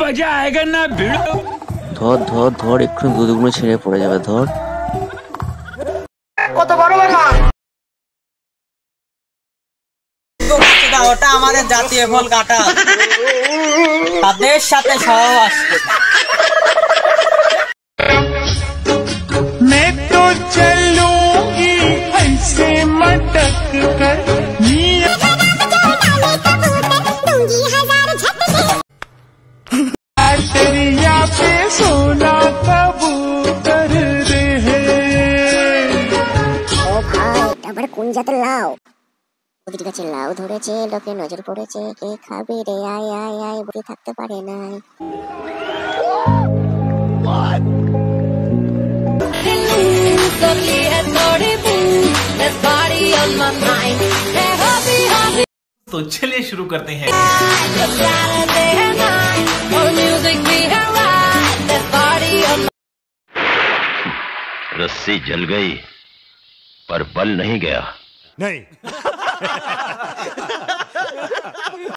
मजा आएगा ना भिड़ो। ধর ধর ধর, একটু দুধগুলো ছিঁড়ে পড়ে যাবে, ধর। কত বড় বড় ওটা আমাদের জাতীয় ফল কাঁঠাল, তাদের সাথে সহবাস। मैं तो चलूंगी ऐसे मटक कर दरिया पे सोना कबूतर रहे। ও ভাই, আবার কোন জাতের লাউ? ওদিকে গাছে লাউ ধরেছে, লোকে নজর পড়েছে, কে খাবে রে? আয় আয় আয়, বসে থাকতে পারে নাই। तो चलिए शुरू करते हैं। रस्सी जल गई पर बल नहीं गया। नहीं